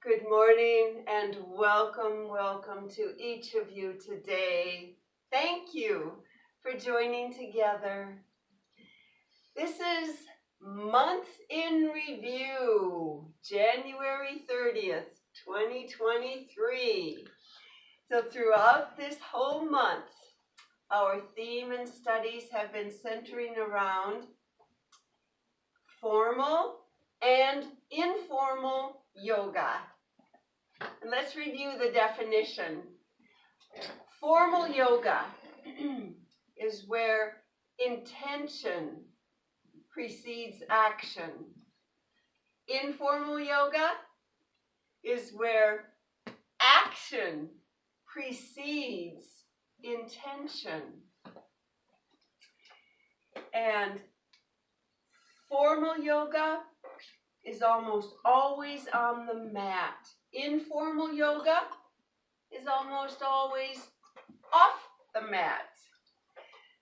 Good morning and welcome to each of you today. Thank you for joining together. This is Month in Review, January 30th, 2023. So throughout this whole month, our theme and studies have been centering around formal and informal yoga. And let's review the definition. Formal yoga is where intention precedes action. Informal yoga is where action precedes intention. And formal yoga is almost always on the mat. Informal yoga is almost always off the mat.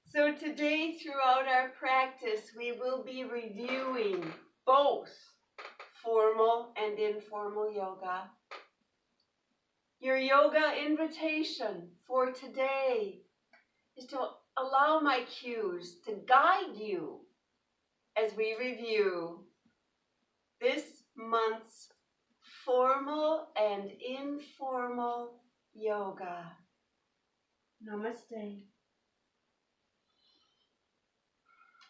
So today, throughout our practice, we will be reviewing both formal and informal yoga. Your yoga invitation for today is to allow my cues to guide you as we review this month's formal and informal yoga. Namaste.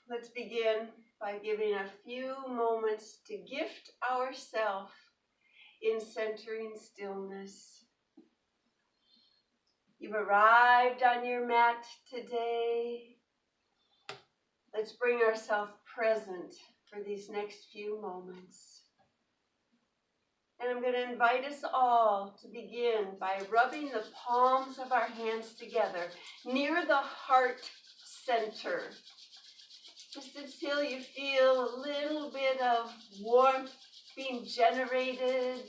Let's begin by giving a few moments to gift ourselves in centering stillness. You've arrived on your mat today. Let's bring ourselves present for these next few moments. And I'm going to invite us all to begin by rubbing the palms of our hands together near the heart center. Just until you feel a little bit of warmth being generated.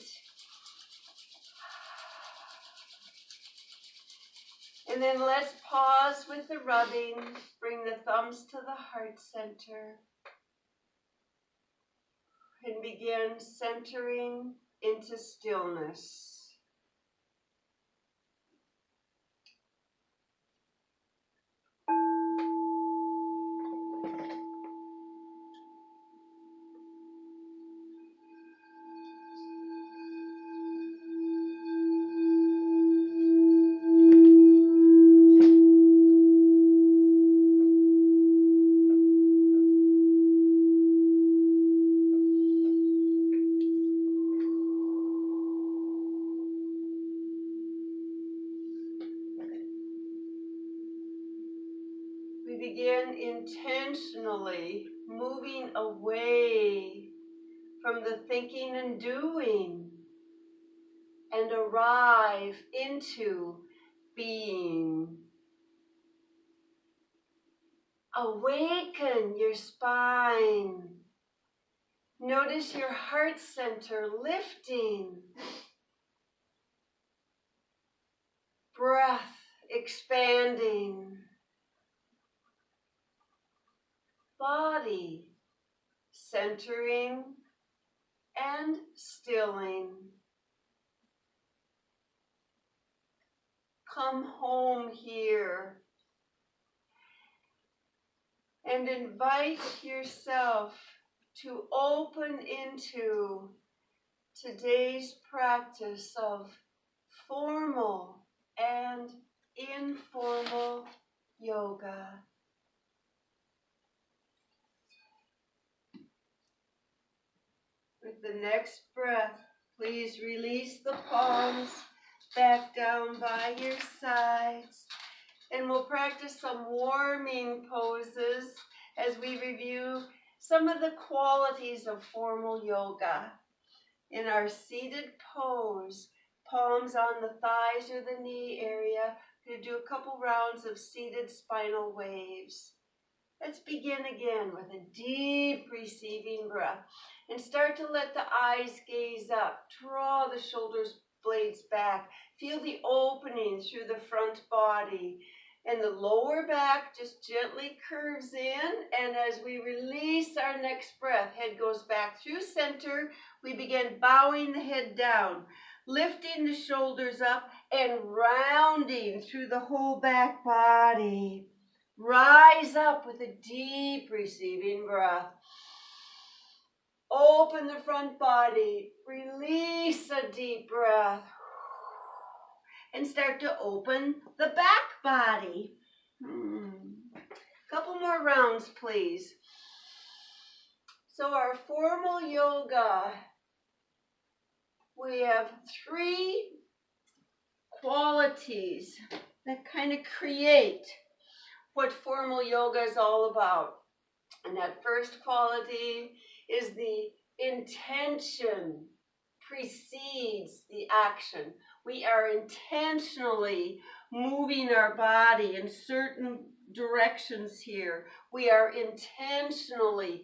And then let's pause with the rubbing. Bring the thumbs to the heart center. And begin centering into stillness. Begin intentionally moving away from the thinking and doing and arrive into being. Awaken your spine. Notice your heart center lifting. Breath expanding. Body centering and stilling. Come home here and invite yourself to open into today's practice of formal and informal yoga. With the next breath, please release the palms back down by your sides. And we'll practice some warming poses as we review some of the qualities of formal yoga. In our seated pose, palms on the thighs or the knee area, we're going to do a couple rounds of seated spinal waves. Let's begin again with a deep receiving breath. And start to let the eyes gaze up. Draw the shoulders blades back. Feel the opening through the front body. And the lower back just gently curves in, and as we release our next breath, head goes back through center. We begin bowing the head down, lifting the shoulders up and rounding through the whole back body. Rise up with a deep receiving breath. Open the front body, release a deep breath. And start to open the back body. Couple more rounds, please. So our formal yoga, we have 3 qualities that kind of create what formal yoga is all about. And that first quality is the intention precedes the action. We are intentionally moving our body in certain directions here. We are intentionally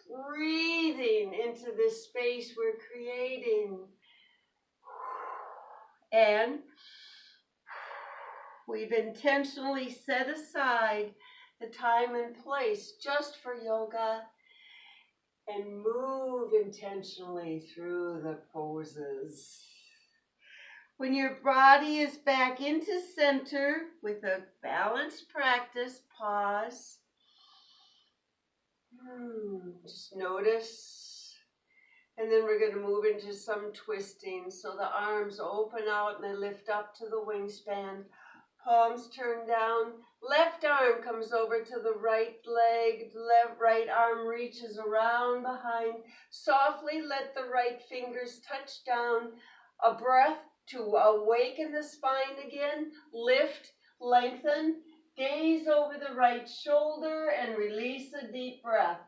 breathing into this space we're creating. And we've intentionally set aside the time and place just for yoga and move intentionally through the poses. When your body is back into center with a balanced practice, pause. Just notice. And then we're going to move into some twisting. So the arms open out and they lift up to the wingspan. Palms turn down. Left arm comes over to the right leg. Right arm reaches around behind. Softly let the right fingers touch down. A breath to awaken the spine again. Lift, lengthen. Gaze over the right shoulder and release a deep breath.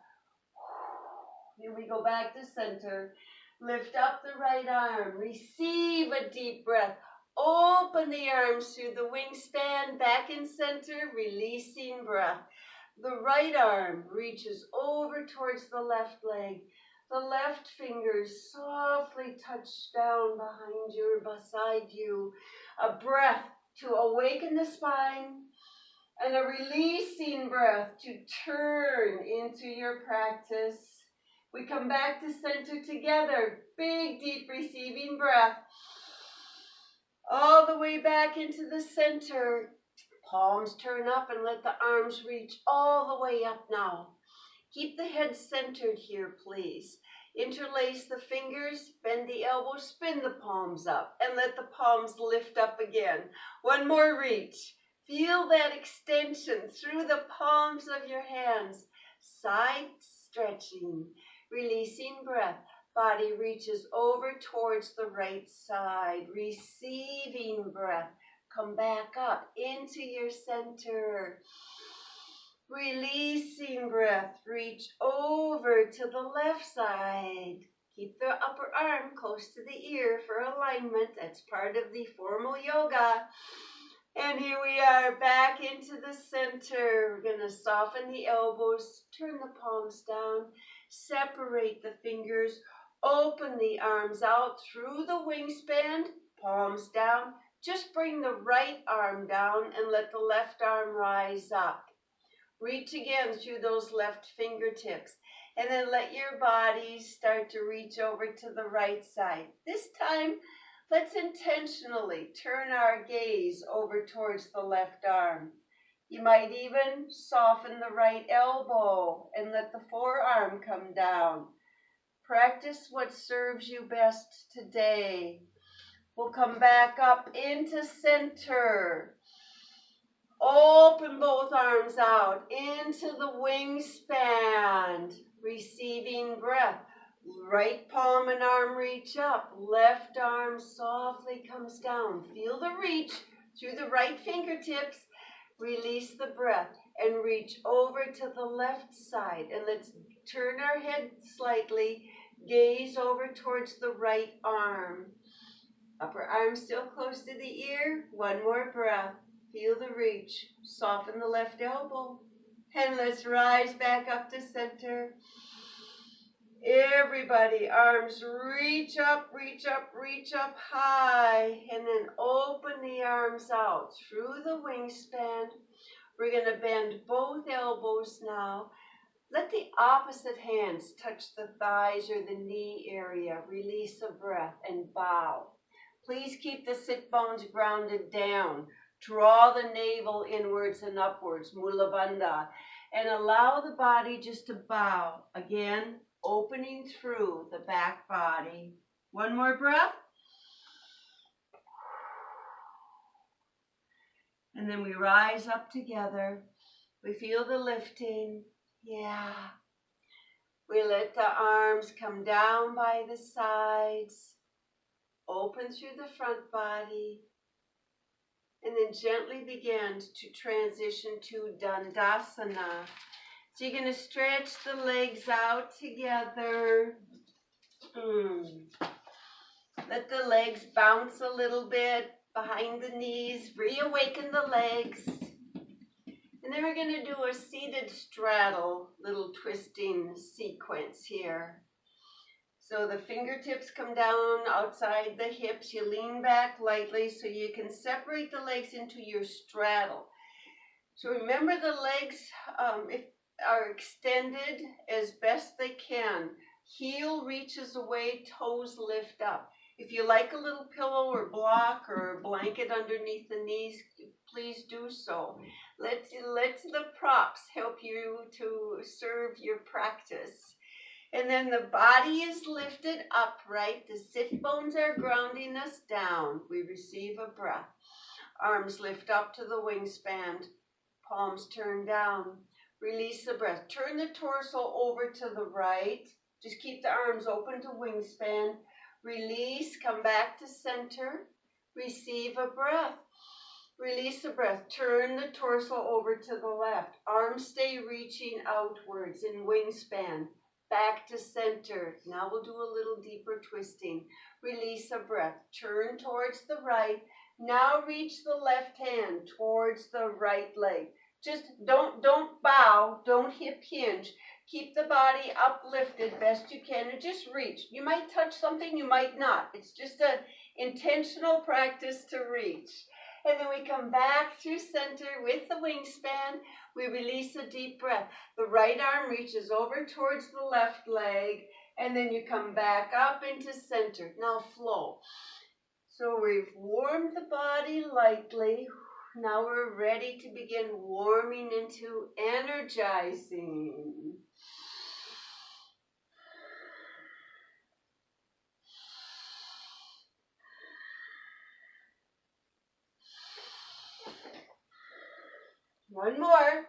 Here we go back to center. Lift up the right arm. Receive a deep breath. Open the arms through the wingspan, back in center, releasing breath. The right arm reaches over towards the left leg. The left fingers softly touch down behind you or beside you. A breath to awaken the spine and a releasing breath to turn into your practice. We come back to center together. Big, deep receiving breath. All the way back into the center. Palms turn up and let the arms reach all the way up now. Keep the head centered here, please. Interlace the fingers, bend the elbows, spin the palms up, and let the palms lift up again. One more reach. Feel that extension through the palms of your hands. Side stretching, releasing breath. Body reaches over towards the right side, receiving breath. Come back up into your center. Releasing breath, reach over to the left side. Keep the upper arm close to the ear for alignment. That's part of the formal yoga. And here we are back into the center. We're going to soften the elbows, turn the palms down, separate the fingers, open the arms out through the wingspan, palms down. Just bring the right arm down and let the left arm rise up. Reach again through those left fingertips. And then let your body start to reach over to the right side. This time, let's intentionally turn our gaze over towards the left arm. You might even soften the right elbow and let the forearm come down. Practice what serves you best today. We'll come back up into center. Open both arms out into the wingspan. Receiving breath. Right palm and arm reach up. Left arm softly comes down. Feel the reach through the right fingertips. Release the breath and reach over to the left side. And let's turn our head slightly. Gaze over towards the right arm. Upper arm still close to the ear. One more breath. Feel the reach. Soften the left elbow. And let's rise back up to center. Everybody, arms reach up, reach up, reach up high, and then open the arms out through the wingspan. We're going to bend both elbows now. Let the opposite hands touch the thighs or the knee area. Release a breath and bow. Please keep the sit bones grounded down. Draw the navel inwards and upwards, Mula Bandha, and allow the body just to bow. Again, opening through the back body. One more breath. And then we rise up together. We feel the lifting. Yeah. We let the arms come down by the sides. Open through the front body. And then gently begin to transition to Dandasana. So you're going to stretch the legs out together. Let the legs bounce a little bit behind the knees. Reawaken the legs. And then we're going to do a seated straddle, little twisting sequence here. So the fingertips come down outside the hips. You lean back lightly so you can separate the legs into your straddle. So remember the legs are extended as best they can. Heel reaches away, toes lift up. If you like a little pillow or block or blanket underneath the knees, please do so. Let the props help you to serve your practice. And then the body is lifted upright. The sit bones are grounding us down. We receive a breath. Arms lift up to the wingspan. Palms turn down. Release the breath. Turn the torso over to the right. Just keep the arms open to wingspan. Release. Come back to center. Receive a breath. Release the breath. Turn the torso over to the left. Arms stay reaching outwards in wingspan. Back to center. Now we'll do a little deeper twisting. Release a breath. Turn towards the right. Now reach the left hand towards the right leg. Just don't bow. Don't hip hinge. Keep the body uplifted best you can and just reach. You might touch something, you might not. It's just an intentional practice to reach. And then we come back through center with the wingspan. We release a deep breath. The right arm reaches over towards the left leg, and then you come back up into center. Now flow. So we've warmed the body lightly. Now we're ready to begin warming into energizing. One more.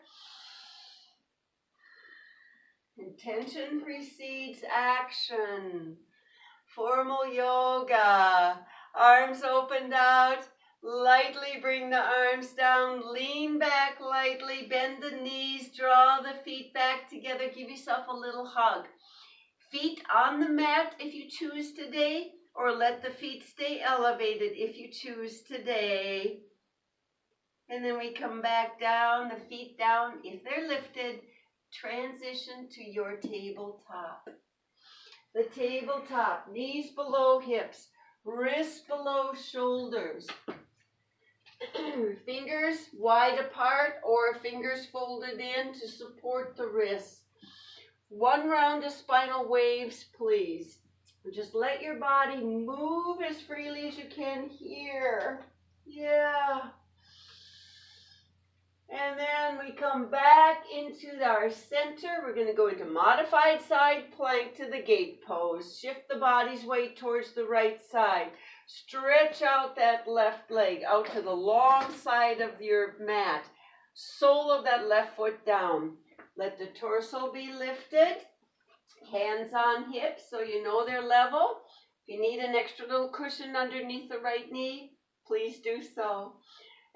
Intention precedes action. Formal yoga. Arms opened out. Lightly bring the arms down. Lean back lightly. Bend the knees. Draw the feet back together. Give yourself a little hug. Feet on the mat if you choose today, or let the feet stay elevated if you choose today. And then we come back down, the feet down. If they're lifted, transition to your tabletop. The tabletop, knees below hips, wrists below shoulders. Fingers wide apart or fingers folded in to support the wrists. One round of spinal waves, please. Just let your body move as freely as you can here. Yeah. And then we come back into our center. We're going to go into modified side plank to the gate pose. Shift the body's weight towards the right side. Stretch out that left leg out to the long side of your mat. Sole of that left foot down. Let the torso be lifted. Hands on hips so you know they're level. If you need an extra little cushion underneath the right knee, please do so.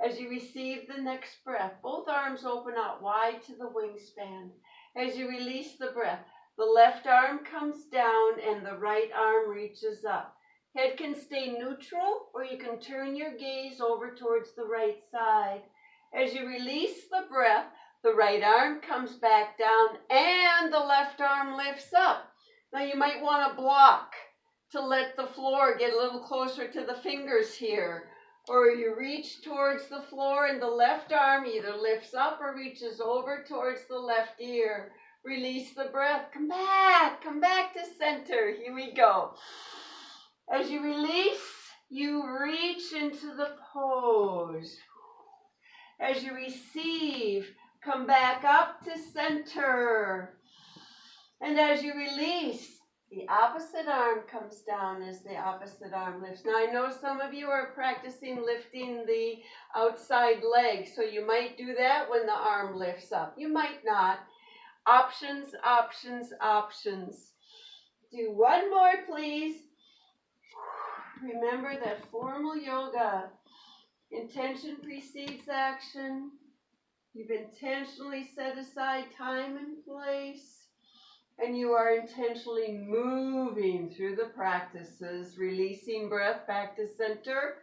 As you receive the next breath, both arms open out wide to the wingspan. As you release the breath, the left arm comes down and the right arm reaches up. Head can stay neutral, or you can turn your gaze over towards the right side. As you release the breath, the right arm comes back down and the left arm lifts up. Now you might want to block to let the floor get a little closer to the fingers here. Or you reach towards the floor and the left arm either lifts up or reaches over towards the left ear. Release the breath. Come back to center. Here we go. As you release, you reach into the pose. As you receive, come back up to center. And as you release, the opposite arm comes down as the opposite arm lifts. Now, I know some of you are practicing lifting the outside leg, so you might do that when the arm lifts up. You might not. Options, options, options. Do one more, please. Remember that formal yoga, intention precedes action. You've intentionally set aside time and place. And you are intentionally moving through the practices, releasing breath back to center.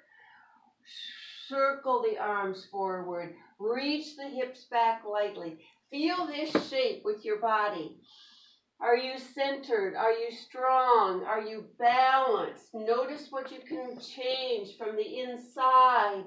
Circle the arms forward. Reach the hips back lightly. Feel this shape with your body. Are you centered? Are you strong? Are you balanced? Notice what you can change from the inside.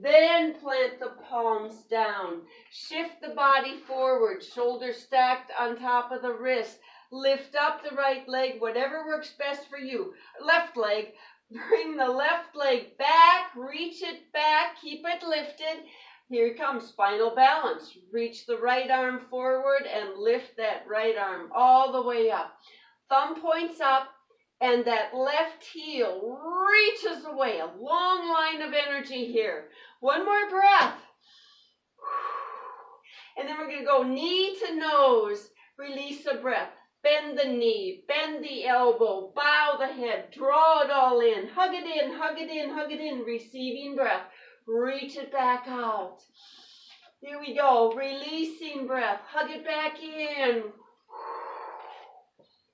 Then plant the palms down. Shift the body forward, shoulders stacked on top of the wrist. Lift up the right leg, whatever works best for you. Left leg, bring the left leg back, reach it back, keep it lifted. Here comes spinal balance. Reach the right arm forward and lift that right arm all the way up. Thumb points up. And that left heel reaches away, a long line of energy here. One more breath. And then we're going to go knee to nose. Release a breath. Bend the knee, bend the elbow, bow the head, draw it all in. Hug it in, hug it in, hug it in. Receiving breath. Reach it back out. Here we go. Releasing breath. Hug it back in.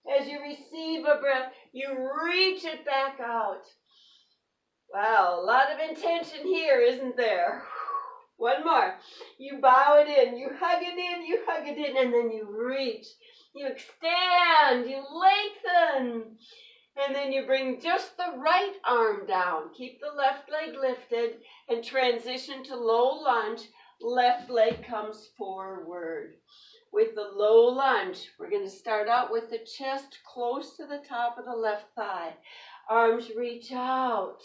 As you receive a breath, you reach it back out. Wow, a lot of intention here, isn't there? One more. You bow it in, you hug it in, you hug it in, and then you reach. You extend, you lengthen, and then you bring just the right arm down. Keep the left leg lifted and transition to low lunge. Left leg comes forward. With the low lunge, we're going to start out with the chest close to the top of the left thigh. Arms reach out.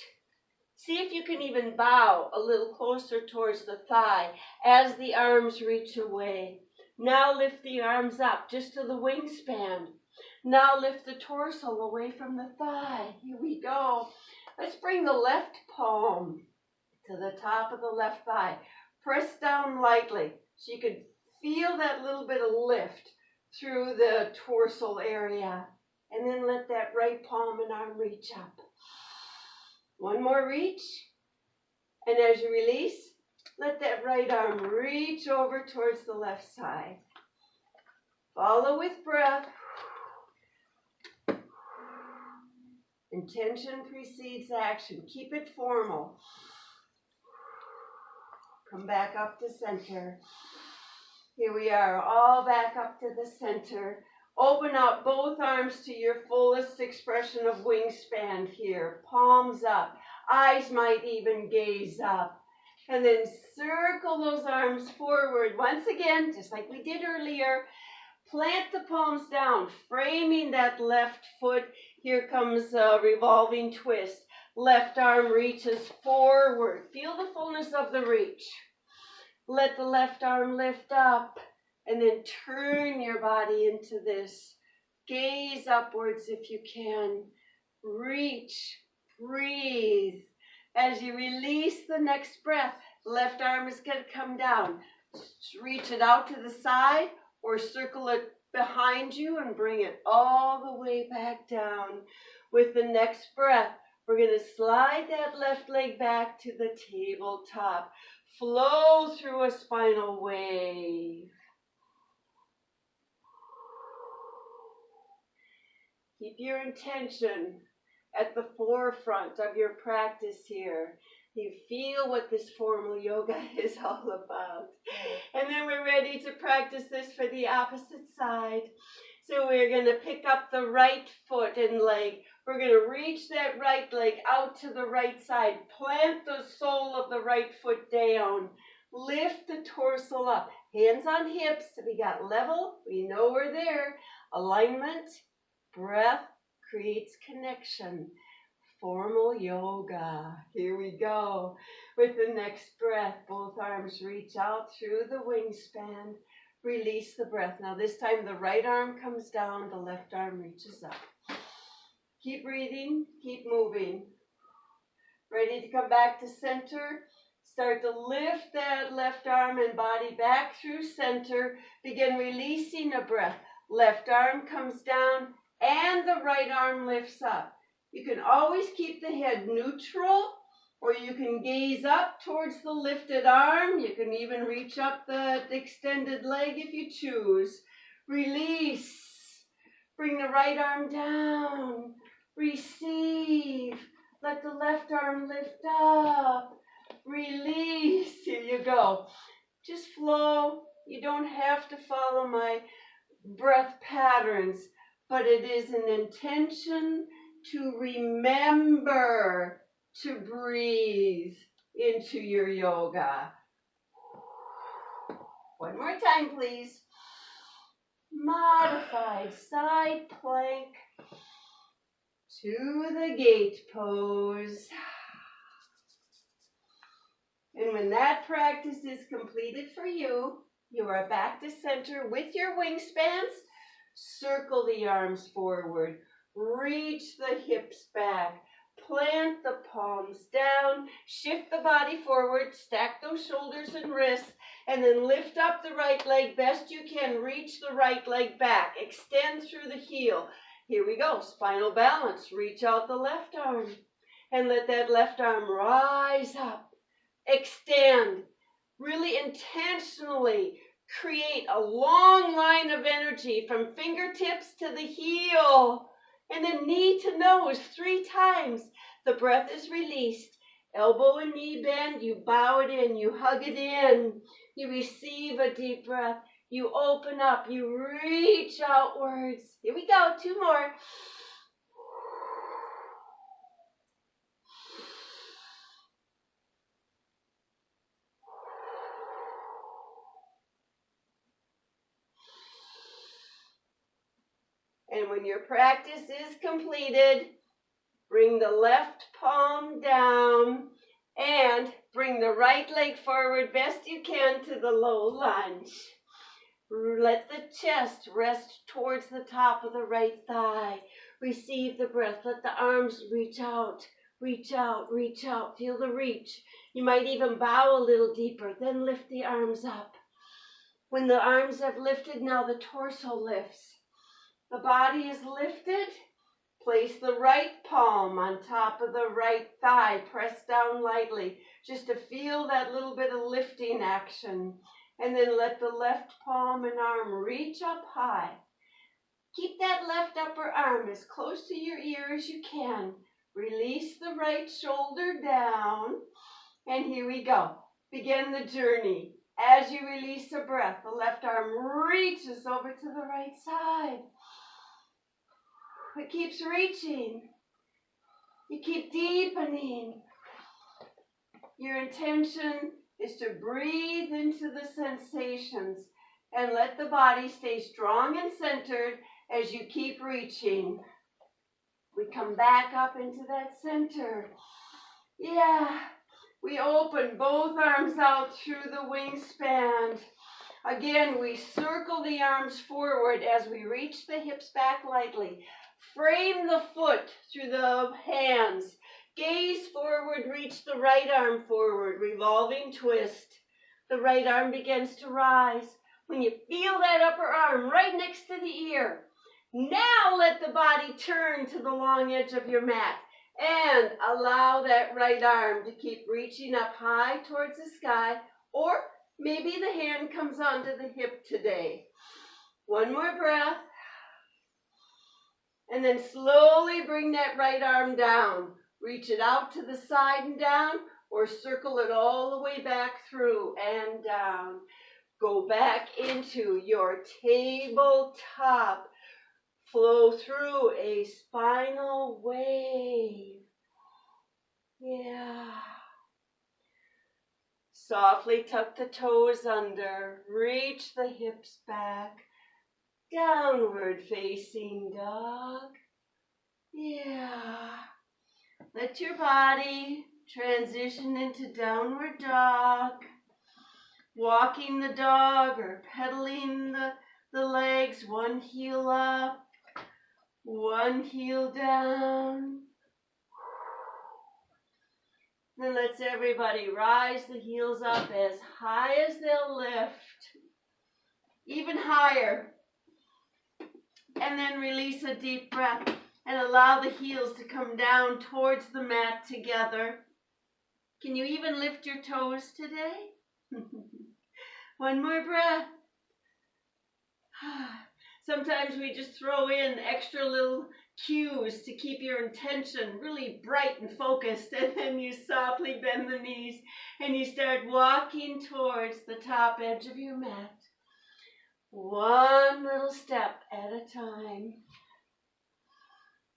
See if you can even bow a little closer towards the thigh as the arms reach away. Now lift the arms up just to the wingspan. Now lift the torso away from the thigh. Here we go. Let's bring the left palm to the top of the left thigh. Press down lightly so you can feel that little bit of lift through the torso area. And then let that right palm and arm reach up. One more reach. And as you release, let that right arm reach over towards the left side. Follow with breath. Intention precedes action. Keep it formal. Come back up to center. Here we are, all back up to the center. Open up both arms to your fullest expression of wingspan here. Palms up. Eyes might even gaze up. And then circle those arms forward. Once again, just like we did earlier, plant the palms down, framing that left foot. Here comes a revolving twist. Left arm reaches forward. Feel the fullness of the reach. Let the left arm lift up and then turn your body into this. Gaze upwards if you can. Reach, breathe. As you release the next breath, left arm is going to come down. Reach it out to the side or circle it behind you and bring it all the way back down. With the next breath, we're going to slide that left leg back to the tabletop. Flow through a spinal wave. Keep your intention at the forefront of your practice here. You feel what this formal yoga is all about. And then we're ready to practice this for the opposite side. So we're going to pick up the right foot and leg. We're going to reach that right leg out to the right side. Plant the sole of the right foot down. Lift the torso up. Hands on hips. We got level. We know we're there. Alignment. Breath creates connection. Formal yoga. Here we go. With the next breath, both arms reach out through the wingspan. Release the breath. Now this time the right arm comes down, the left arm reaches up. Keep breathing, keep moving. Ready to come back to center? Start to lift that left arm and body back through center. Begin releasing a breath. Left arm comes down and the right arm lifts up. You can always keep the head neutral, or you can gaze up towards the lifted arm. You can even reach up the extended leg if you choose. Release. Bring the right arm down. Receive. Let the left arm lift up. Release. Here you go. Just flow. You don't have to follow my breath patterns, but it is an intention to remember to breathe into your yoga. One more time, please. Modified side plank to the gate pose. And when that practice is completed for you, you are back to center with your wingspans. Circle the arms forward. Reach the hips back. Plant the palms down. Shift the body forward. Stack those shoulders and wrists. And then lift up the right leg best you can. Reach the right leg back. Extend through the heel. Here we go. Spinal balance. Reach out the left arm. And let that left arm rise up. Extend. Really intentionally create a long line of energy from fingertips to the heel. And then knee to nose 3 times. The breath is released. Elbow and knee bend. You bow it in. You hug it in. You receive a deep breath. You open up. You reach outwards. Here we go. 2 more. And when your practice is completed, bring the left palm down and bring the right leg forward best you can to the low lunge. Let the chest rest towards the top of the right thigh. Receive the breath. Let the arms reach out, reach out, reach out. Feel the reach. You might even bow a little deeper, then lift the arms up. When the arms have lifted, now the torso lifts. The body is lifted. Place the right palm on top of the right thigh. Press down lightly just to feel that little bit of lifting action. And then let the left palm and arm reach up high. Keep that left upper arm as close to your ear as you can. Release the right shoulder down. And here we go. Begin the journey. As you release a breath, the left arm reaches over to the right side. It keeps reaching. You keep deepening. Your intention is to breathe into the sensations and let the body stay strong and centered as you keep reaching. We come back up into that center. Yeah. We open both arms out through the wingspan. Again, we circle the arms forward as we reach the hips back lightly. Frame the foot through the hands. Gaze forward, reach the right arm forward, revolving twist. The right arm begins to rise. When you feel that upper arm right next to the ear, now let the body turn to the long edge of your mat and allow that right arm to keep reaching up high towards the sky, or maybe the hand comes onto the hip today. One more breath. And then slowly bring that right arm down. Reach it out to the side and down, or circle it all the way back through and down. Go back into your tabletop. Flow through a spinal wave. Yeah. Softly tuck the toes under, reach the hips back, downward facing dog. Yeah. Let your body transition into downward dog. Walking the dog or pedaling the legs, one heel up, one heel down. Then let's everybody rise the heels up as high as they'll lift, even higher. And then release a deep breath and allow the heels to come down towards the mat together. Can you even lift your toes today? One more breath. Sometimes we just throw in extra little cues to keep your intention really bright and focused, and then you softly bend the knees and you start walking towards the top edge of your mat. One little step at a time.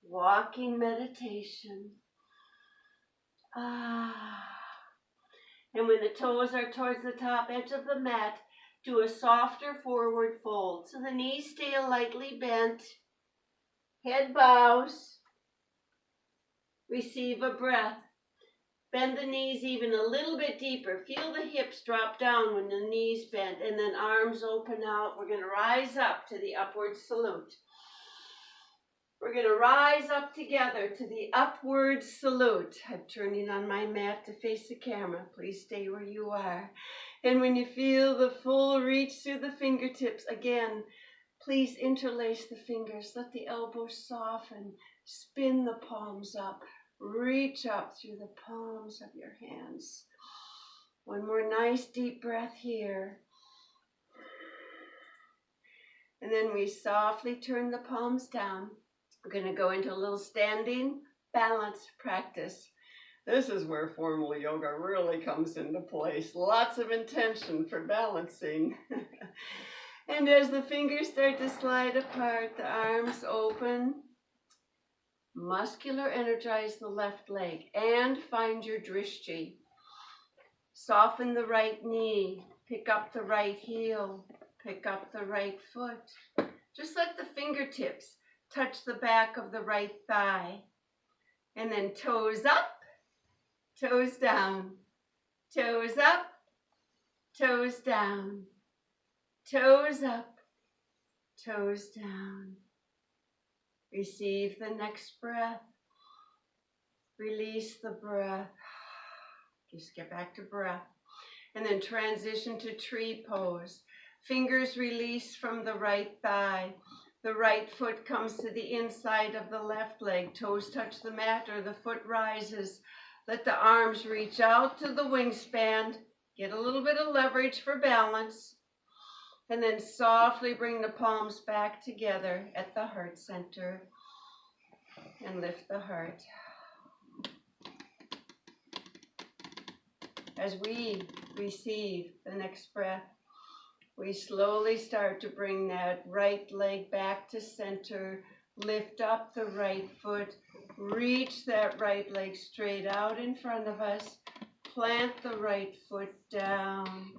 Walking meditation. And when the toes are towards the top edge of the mat, do a softer forward fold. So the knees stay lightly bent. Head bows. Receive a breath. Bend the knees even a little bit deeper. Feel the hips drop down when the knees bend, and then arms open out. We're going to rise up to the upward salute. We're going to rise up together to the upward salute. I'm turning on my mat to face the camera. Please stay where you are. And when you feel the full reach through the fingertips, again, please interlace the fingers. Let the elbows soften. Spin the palms up. Reach up through the palms of your hands. One more nice deep breath here. And then we softly turn the palms down. We're going to go into a little standing balance practice. This is where formal yoga really comes into place. Lots of intention for balancing. And as the fingers start to slide apart, the arms open. Muscular energize the left leg and find your drishti. Soften the right knee. Pick up the right heel. Pick up the right foot. Just let the fingertips touch the back of the right thigh. And then toes up, toes down. Toes up, toes down. Toes up, toes down. Receive the next breath. Release the breath. Just get back to breath. And then transition to tree pose. Fingers release from the right thigh. The right foot comes to the inside of the left leg. Toes touch the mat or the foot rises. Let the arms reach out to the wingspan. Get a little bit of leverage for balance. And then softly bring the palms back together at the heart center. And lift the heart. As we receive the next breath, we slowly start to bring that right leg back to center. Lift up the right foot. Reach that right leg straight out in front of us. Plant the right foot down.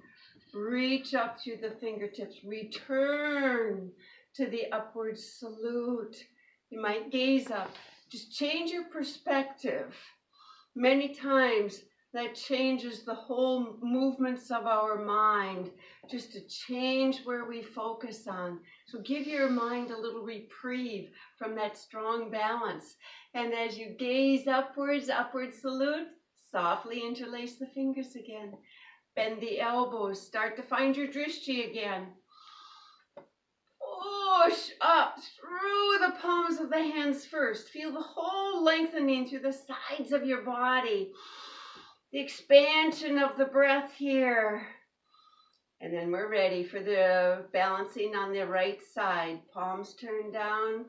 Reach up through the fingertips. Return to the upward salute. You might gaze up. Just change your perspective. Many times that changes the whole movements of our mind, just to change where we focus on. So give your mind a little reprieve from that strong balance. And as you gaze upwards, upward salute, softly interlace the fingers again. Bend the elbows. Start to find your drishti again. Push up through the palms of the hands first. Feel the whole lengthening through the sides of your body. The expansion of the breath here. And then we're ready for the balancing on the right side. Palms turn down,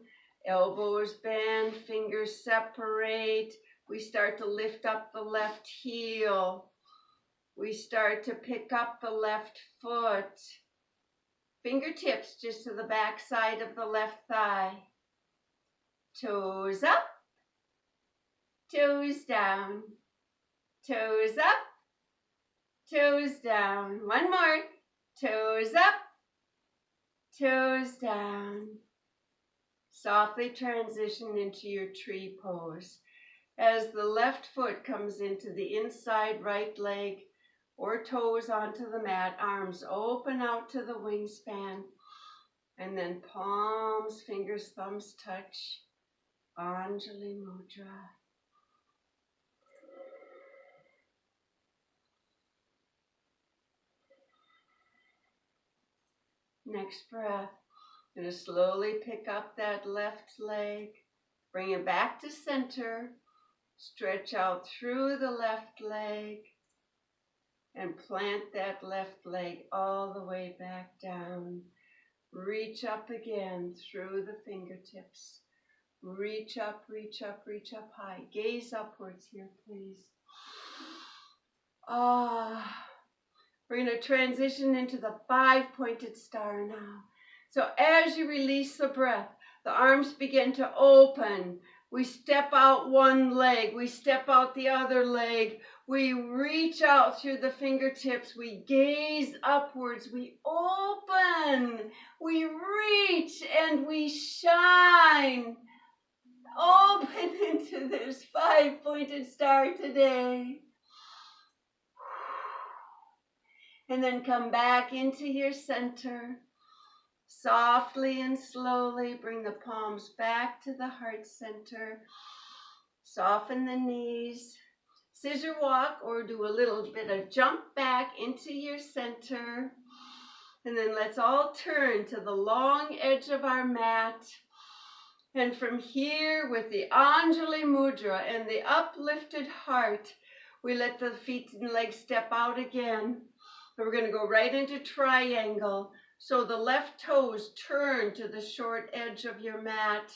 elbows bend, fingers separate. We start to lift up the left heel. We start to pick up the left foot. Fingertips just to the back side of the left thigh. Toes up, toes down, toes up, toes down. One more. Toes up, toes down. Softly transition into your tree pose. As the left foot comes into the inside right leg or toes onto the mat, arms open out to the wingspan, and then palms, fingers, thumbs touch. Anjali Mudra. Next breath, going to slowly pick up that left leg, bring it back to center, stretch out through the left leg, and plant that left leg all the way back down. Reach up again through the fingertips. Reach up, reach up, reach up high. Gaze upwards here, please. We're going to transition into the 5-pointed star now. So as you release the breath, the arms begin to open. We step out one leg. We step out the other leg. We reach out through the fingertips. We gaze upwards. We open. We reach and we shine. Open into this 5-pointed star today. And then come back into your center. Softly and slowly bring the palms back to the heart center. Soften the knees. Scissor walk or do a little bit of jump back into your center. And then let's all turn to the long edge of our mat. And from here with the Anjali Mudra and the uplifted heart, we let the feet and legs step out again. We're going to go right into triangle. So the left toes turn to the short edge of your mat.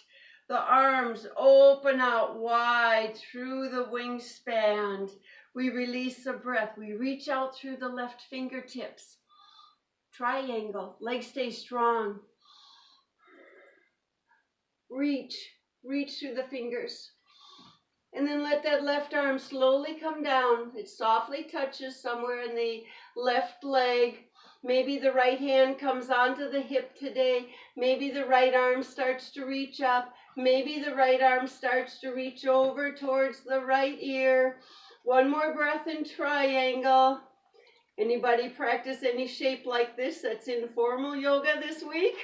The arms open out wide through the wingspan. We release the breath. We reach out through the left fingertips. Triangle. Legs stay strong. Reach through the fingers. And then let that left arm slowly come down. It softly touches somewhere in the left leg. Maybe the right hand comes onto the hip today. Maybe the right arm starts to reach up. Maybe the right arm starts to reach over towards the right ear. One more breath in triangle. Anybody practice any shape like this that's informal yoga this week?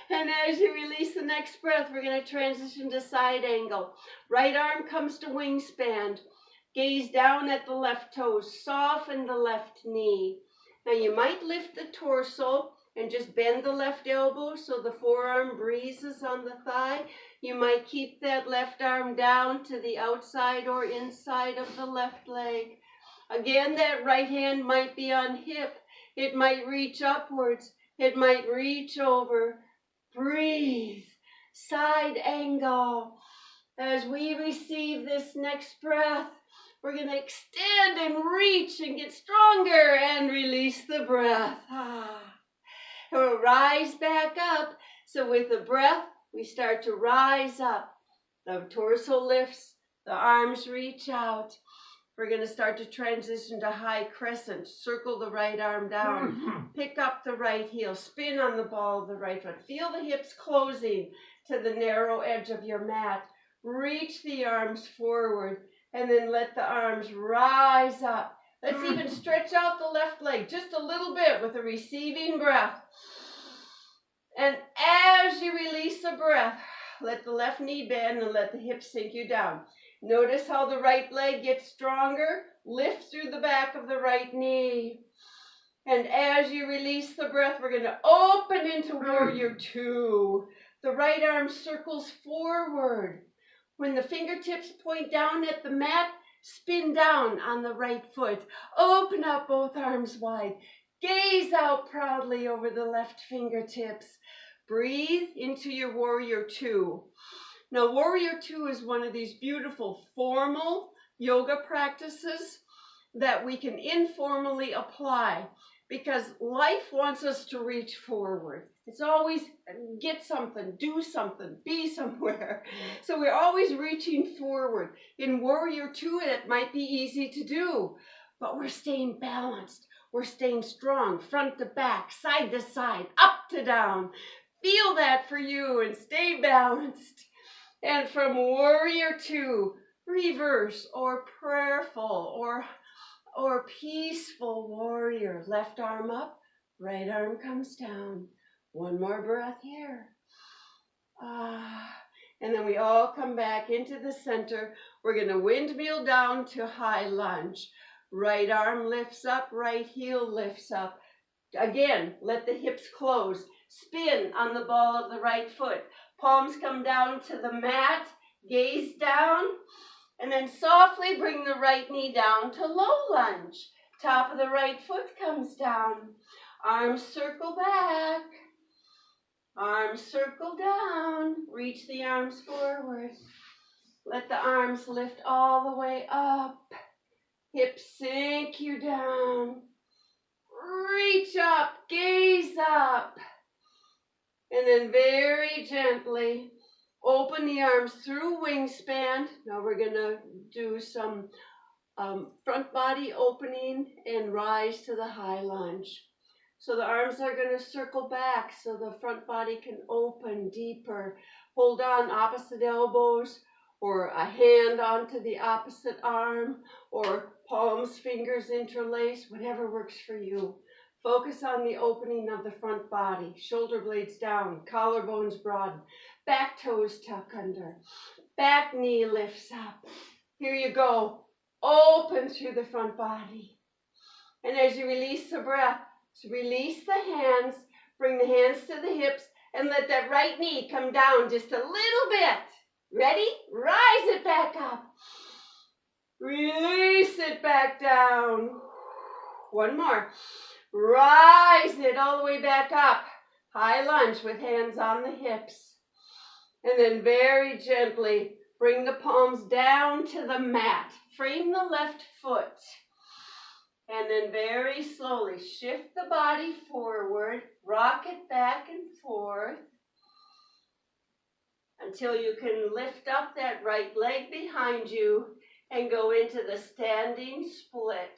And as you release the next breath, we're going to transition to side angle. Right arm comes to wingspan. Gaze down at the left toes. Soften the left knee. Now you might lift the torso and just bend the left elbow so the forearm breezes on the thigh. You might keep that left arm down to the outside or inside of the left leg. Again, that right hand might be on hip. It might reach upwards. It might reach over. Breathe. Side angle. As we receive this next breath, we're going to extend and reach and get stronger and release the breath. And we'll rise back up. So with the breath, we start to rise up. The torso lifts. The arms reach out. We're going to start to transition to high crescent. Circle the right arm down. Pick up the right heel. Spin on the ball of the right foot. Feel the hips closing to the narrow edge of your mat. Reach the arms forward and then let the arms rise up. Let's even stretch out the left leg just a little bit with a receiving breath. And as you release the breath, let the left knee bend and let the hips sink you down. Notice how the right leg gets stronger. Lift through the back of the right knee. And as you release the breath, we're going to open into Warrior Two. The right arm circles forward. When the fingertips point down at the mat, spin down on the right foot. Open up both arms wide. Gaze out proudly over the left fingertips. Breathe into your Warrior Two. Now, Warrior Two is one of these beautiful formal yoga practices that we can informally apply. because life wants us to reach forward. It's always get something, do something, be somewhere. So we're always reaching forward. In Warrior 2, it might be easy to do, but we're staying balanced. We're staying strong, front to back, side to side, up to down. Feel that for you and stay balanced. And from Warrior 2, reverse or prayerful or peaceful warrior. Left arm up, right arm comes down. One more breath here. And then we all come back into the center. We're going to windmill down to high lunge. Right arm lifts up, right heel lifts up. Again, let the hips close. Spin on the ball of the right foot. Palms come down to the mat. Gaze down. And then softly bring the right knee down to low lunge. Top of the right foot comes down. Arms circle back. Arms circle down. Reach the arms forward. Let the arms lift all the way up. Hips sink you down. Reach up, gaze up. And then very gently open the arms through wingspan. Now we're going to do some front body opening and rise to the high lunge. So the arms are going to circle back so the front body can open deeper. Hold on opposite elbows or a hand onto the opposite arm or palms, fingers interlace, whatever works for you. Focus on the opening of the front body. Shoulder blades down, collarbones broaden. Back toes tuck under. Back knee lifts up. Here you go. Open through the front body. And as you release the breath, release the hands. Bring the hands to the hips and let that right knee come down just a little bit. Ready? Rise it back up. Release it back down. One more. Rise it all the way back up. High lunge with hands on the hips. And then very gently bring the palms down to the mat. Frame the left foot. And then very slowly shift the body forward. Rock it back and forth until you can lift up that right leg behind you and go into the standing split.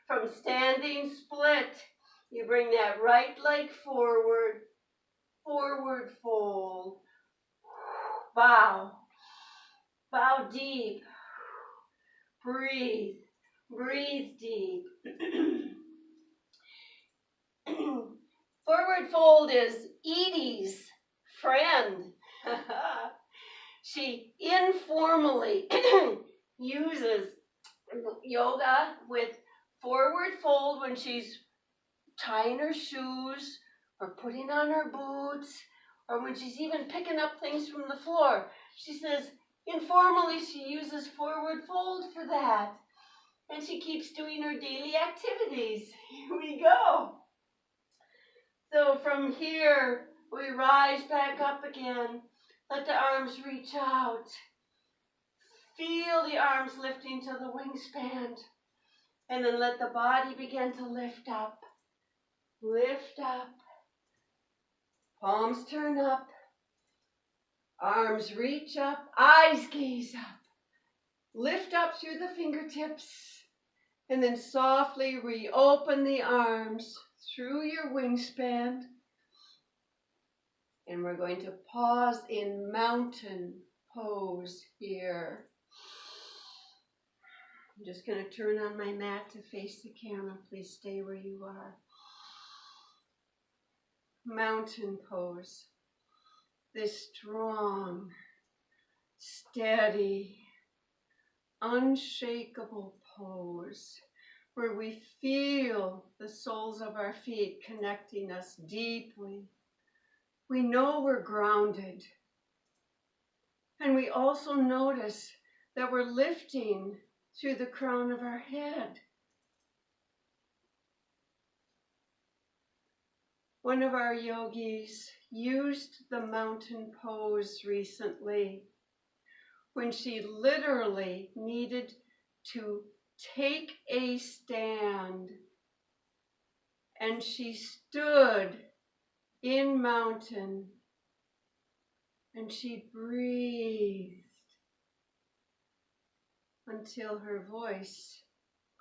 From standing split, you bring that right leg forward, forward fold, bow, bow deep, breathe, breathe deep. Forward fold is Edie's friend. She informally uses yoga with forward fold when she's tying her shoes or putting on her boots or when she's even picking up things from the floor. She says informally she uses forward fold for that. And she keeps doing her daily activities. Here we go. So from here, we rise back up again. Let the arms reach out. Feel the arms lifting to the wingspan. And then let the body begin to lift up. Lift up. Palms turn up. Arms reach up. Eyes gaze up. Lift up through the fingertips. And then softly reopen the arms through your wingspan. And we're going to pause in mountain pose here. I'm just going to turn on my mat to face the camera. Please stay where you are. Mountain pose. This strong, steady, unshakable pose where we feel the soles of our feet connecting us deeply. We know we're grounded. And we also notice that we're lifting through the crown of our head. One of our yogis used the mountain pose recently when she literally needed to take a stand And she stood in mountain, and she breathed until her voice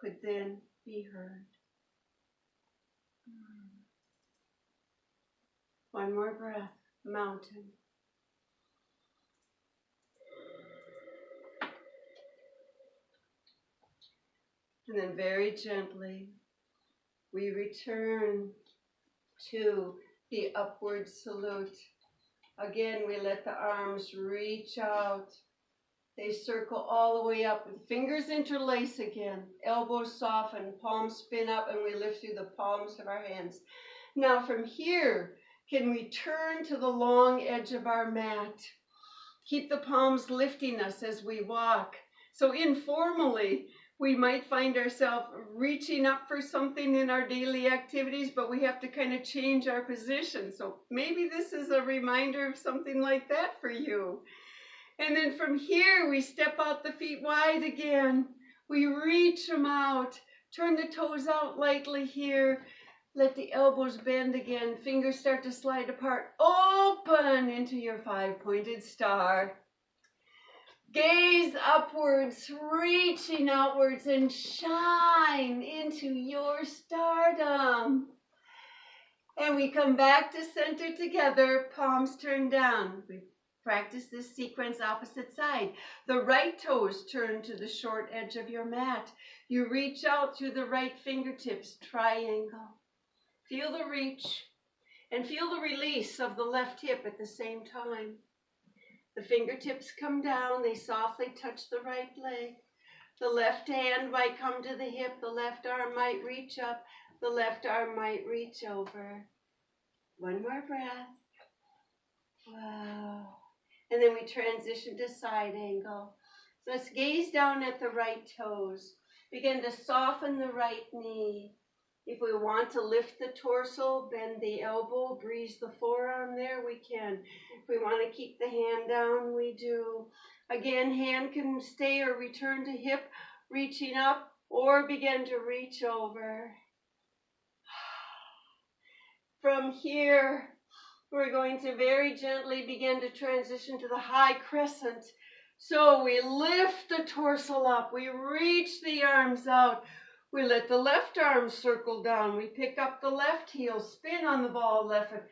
could then be heard. One more breath, mountain. And then very gently, we return to the upward salute. Again, we let the arms reach out. They circle all the way up. With fingers interlace again. Elbows soften, palms spin up, and we lift through the palms of our hands. Now from here, can we turn to the long edge of our mat? Keep the palms lifting us as we walk. So informally, we might find ourselves reaching up for something in our daily activities, but we have to kind of change our position. So maybe this is a reminder of something like that for you. And then from here, we step out the feet wide again. We reach them out. Turn the toes out lightly here. Let the elbows bend again. Fingers start to slide apart. Open into your five-pointed star. Gaze upwards, reaching outwards, and shine into your stardom. And we come back to center together, palms turned down. We practice this sequence opposite side. The right toes turn to the short edge of your mat. You reach out through the right fingertips, triangle. Feel the reach and feel the release of the left hip at the same time. The fingertips come down, they softly touch the right leg. The left hand might come to the hip, the left arm might reach up, the left arm might reach over. One more breath. Wow. And then we transition to side angle. So let's gaze down at the right toes. Begin to soften the right knee. If we want to lift the torso, bend the elbow, breeze the forearm there, we can. If we want to keep the hand down, we do. Again, hand can stay or return to hip, reaching up, or begin to reach over. From here, we're going to very gently begin to transition to the high crescent. So we lift the torso up, we reach the arms out. We let the left arm circle down. We pick up the left heel, spin on the ball of left foot.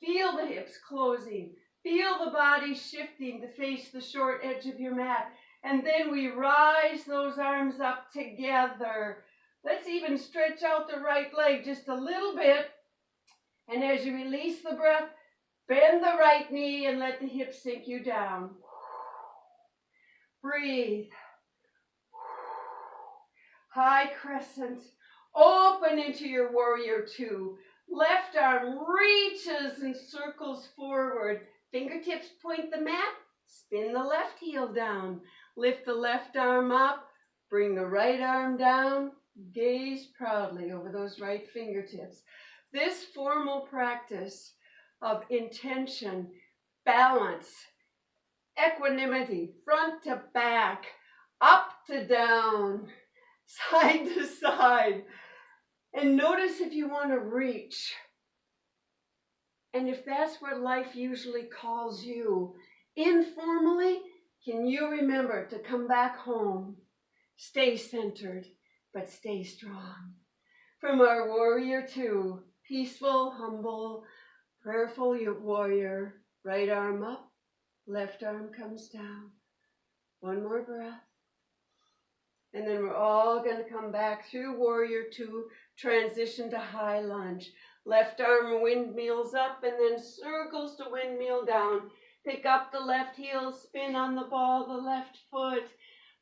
Feel the hips closing. Feel the body shifting to face the short edge of your mat. And then we rise those arms up together. Let's even stretch out the right leg just a little bit. And as you release the breath, bend the right knee and let the hips sink you down. Breathe. High crescent, open into your warrior two. Left arm reaches and circles forward. Fingertips point the mat, spin the left heel down. Lift the left arm up, bring the right arm down. Gaze proudly over those right fingertips. This formal practice of intention, balance, equanimity, front to back, up to down, side to side. And notice if you want to reach. And if that's where life usually calls you, informally, can you remember to come back home? Stay centered, but stay strong. From our warrior two, peaceful, humble, prayerful warrior, right arm up, left arm comes down. One more breath. And then we're all going to come back through warrior two, transition to high lunge. Left arm windmills up and then circles to windmill down. Pick up the left heel, spin on the ball, the left foot.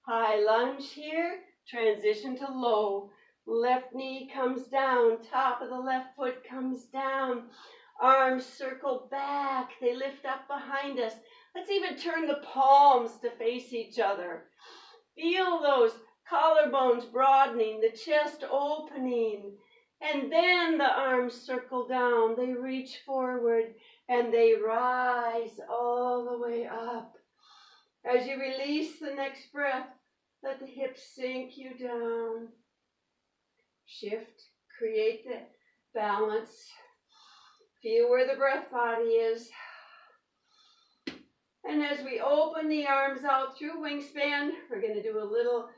High lunge here, transition to low. Left knee comes down, top of the left foot comes down. Arms circle back, they lift up behind us. Let's even turn the palms to face each other. Feel those collarbones broadening, the chest opening, and then the arms circle down. They reach forward and they rise all the way up. As you release the next breath, let the hips sink you down. Shift, create balance. Feel where the breath body is. And as we open the arms out through wingspan, we're going to do a little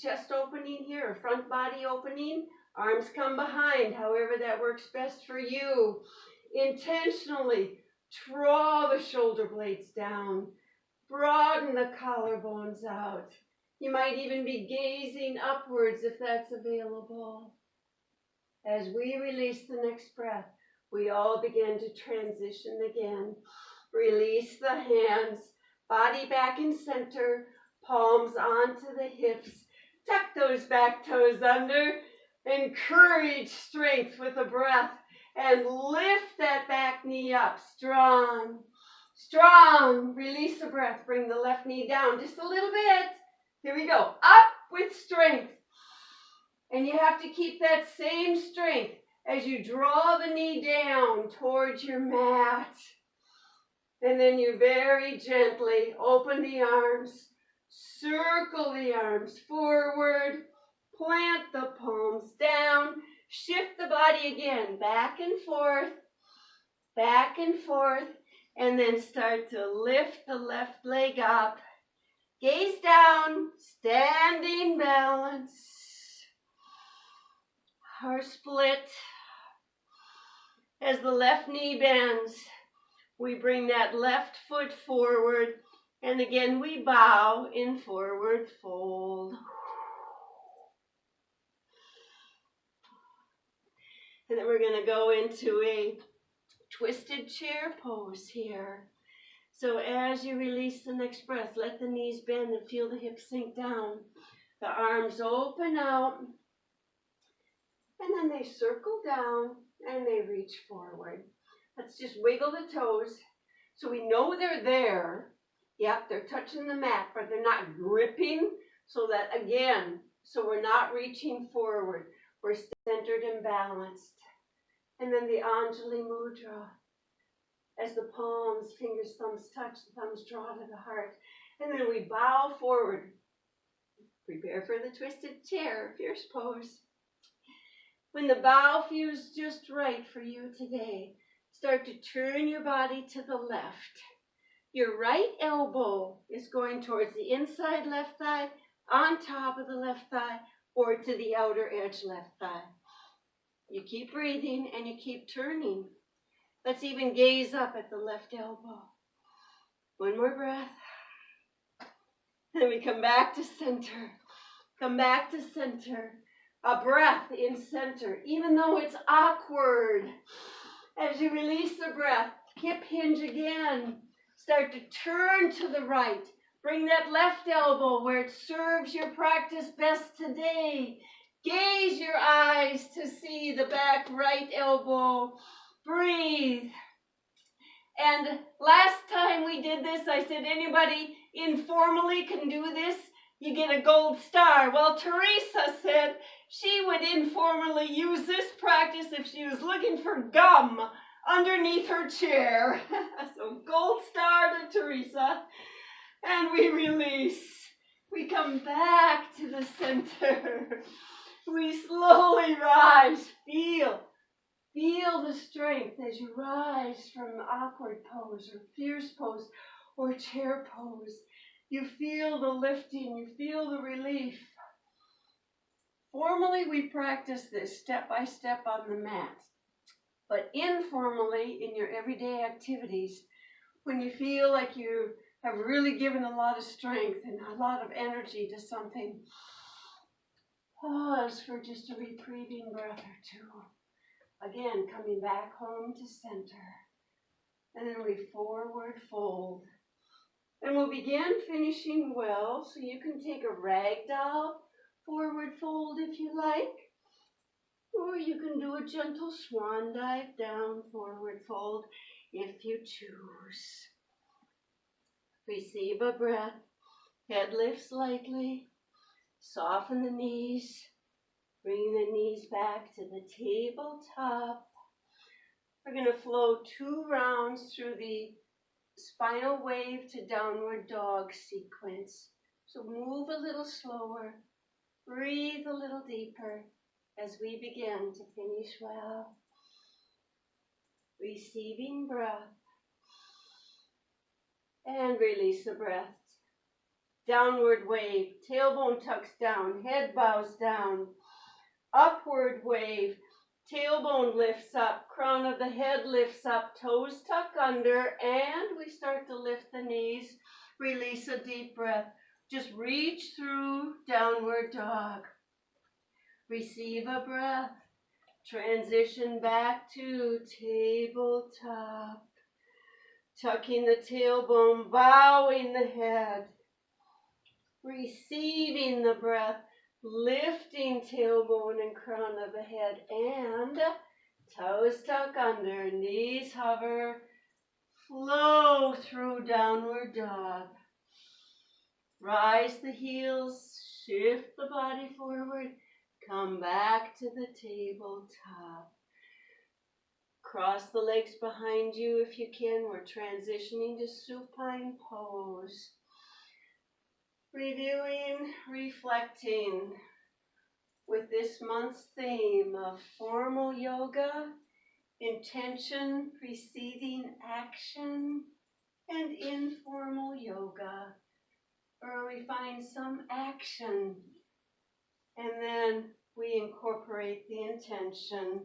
chest opening here, a front body opening. Arms come behind, however that works best for you. Intentionally draw the shoulder blades down. Broaden the collarbones out. You might even be gazing upwards if that's available. As we release the next breath, we all begin to transition again. Release the hands, body back in center, palms onto the hips. Tuck those back toes under. Encourage strength with the breath and lift that back knee up. Strong, strong. Release the breath. Bring the left knee down just a little bit. Here we go. Up with strength. And you have to keep that same strength as you draw the knee down towards your mat. And then you very gently open the arms, circle the arms forward, plant the palms down, shift the body again, back and forth, and then start to lift the left leg up. Gaze down, standing balance, or split. As the left knee bends, we bring that left foot forward, and again we bow in forward fold. And then we're going to go into a twisted chair pose here. So as you release the next breath, let the knees bend and feel the hips sink down. The arms open out, and then they circle down and they reach forward. Let's just wiggle the toes so we know they're there. Yep, they're touching the mat, but they're not gripping. So that again, so we're not reaching forward. We're centered and balanced. And then the Anjali Mudra. As the palms, fingers, thumbs touch, the thumbs draw to the heart. And then we bow forward. Prepare for the twisted chair, fierce pose. When the bow feels just right for you today, start to turn your body to the left. Your right elbow is going towards the inside left thigh, on top of the left thigh, or to the outer edge left thigh. You keep breathing and you keep turning. Let's even gaze up at the left elbow. One more breath. Then we come back to center. Come back to center. A breath in center, even though it's awkward. As you release the breath, hip hinge again. Start to turn to the right. Bring that left elbow where it serves your practice best today. Gaze your eyes to see the back right elbow. Breathe. And last time we did this, I said, anybody informally can do this? You get a gold star. Well, Teresa said she would informally use this practice if she was looking for gum underneath her chair. So gold star to Teresa. And we release. We come back to the center. We slowly rise. Feel the strength as you rise from awkward pose or fierce pose or chair pose. You feel the lifting. You feel the relief. Formally, we practice this step by step on the mat. But informally, in your everyday activities, when you feel like you have really given a lot of strength and a lot of energy to something, pause for just a reprieving breath or two. Again, coming back home to center. And then we forward fold. And we'll begin finishing well, so you can take a ragdoll forward fold if you like. Or you can do a gentle swan dive down forward fold if you choose. Receive a breath. Head lifts lightly. Soften the knees. Bring the knees back to the tabletop. We're going to flow 2 rounds through the spinal wave to downward dog sequence. So move a little slower. Breathe a little deeper. as we begin to finish well. Receiving breath. And release the breath. Downward wave. Tailbone tucks down. Head bows down. Upward wave. Tailbone lifts up. Crown of the head lifts up. Toes tuck under. And we start to lift the knees. Release a deep breath. Just reach through downward dog. Receive a breath. Transition back to tabletop. Tucking the tailbone, bowing the head. Receiving the breath, lifting tailbone and crown of the head. And toes tuck under, knees hover. Flow through downward dog. Rise the heels, shift the body forward. Come back to the tabletop. Cross the legs behind you if you can. We're transitioning to supine pose. Reviewing, reflecting with this month's theme of formal yoga, intention preceding action, and informal yoga, where we find some action and then we incorporate the intention.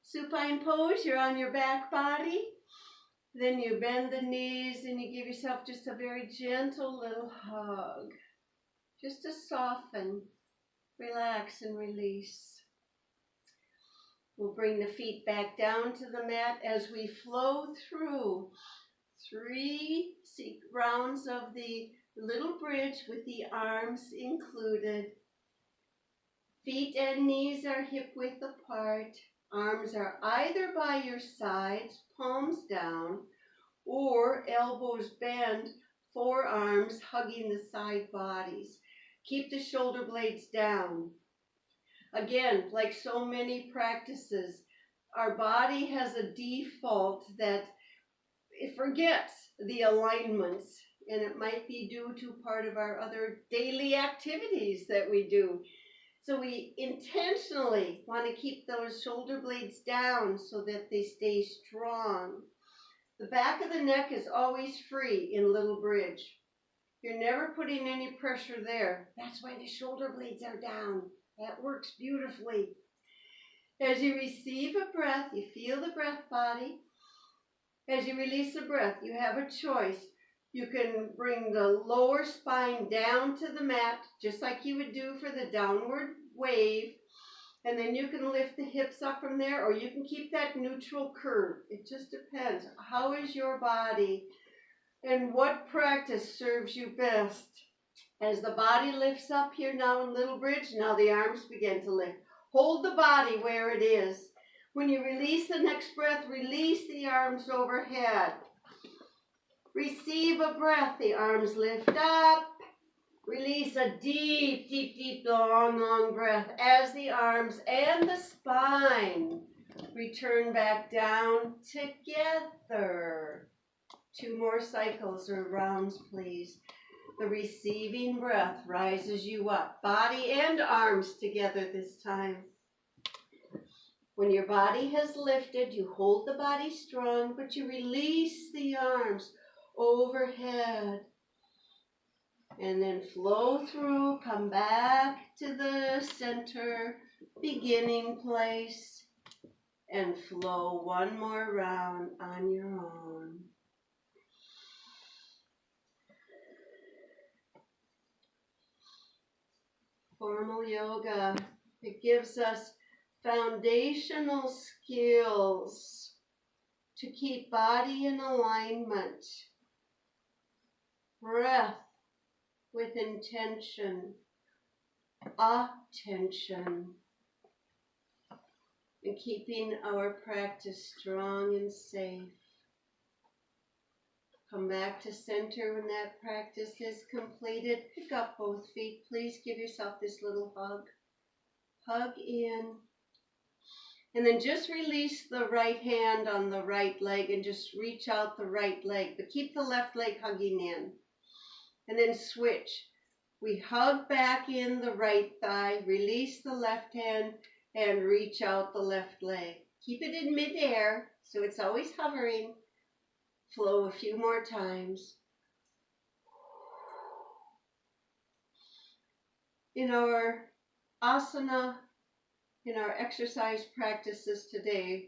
Supine pose, you're on your back body. Then you bend the knees and you give yourself just a very gentle little hug. Just to soften, relax, and release. We'll bring the feet back down to the mat as we flow through 3 rounds of the little bridge with the arms included. Feet and knees are hip width apart. Arms are either by your sides, palms down, or elbows bent, forearms hugging the side bodies. Keep the shoulder blades down. Again, like so many practices, our body has a default that it forgets the alignments, and it might be due to part of our other daily activities that we do. So we intentionally want to keep those shoulder blades down so that they stay strong. The back of the neck is always free in little bridge. You're never putting any pressure there. That's why the shoulder blades are down. That works beautifully. As you receive a breath, you feel the breath body. As you release the breath, you have a choice. You can bring the lower spine down to the mat, just like you would do for the downward wave. And then you can lift the hips up from there, or you can keep that neutral curve. It just depends. How is your body? And what practice serves you best? As the body lifts up here now in little bridge, now the arms begin to lift. Hold the body where it is. When you release the next breath, release the arms overhead. Receive a breath, the arms lift up. Release a deep, deep, deep, long, long breath as the arms and the spine return back down together. 2 more cycles or rounds, please. The receiving breath rises you up, body and arms together this time. When your body has lifted, you hold the body strong, but you release the arms overhead. And then flow through, come back to the center, beginning place, and flow 1 more round on your own. Formal yoga, it gives us foundational skills to keep body in alignment, breath with intention, attention, and keeping our practice strong and safe. Come back to center when that practice is completed. Pick up both feet. Please give yourself this little hug. Hug in. And then just release the right hand on the right leg and just reach out the right leg. But keep the left leg hugging in. And then switch. We hug back in the right thigh, release the left hand, and reach out the left leg. Keep it in midair, so it's always hovering. Flow a few more times. In our asana, in our exercise practices today,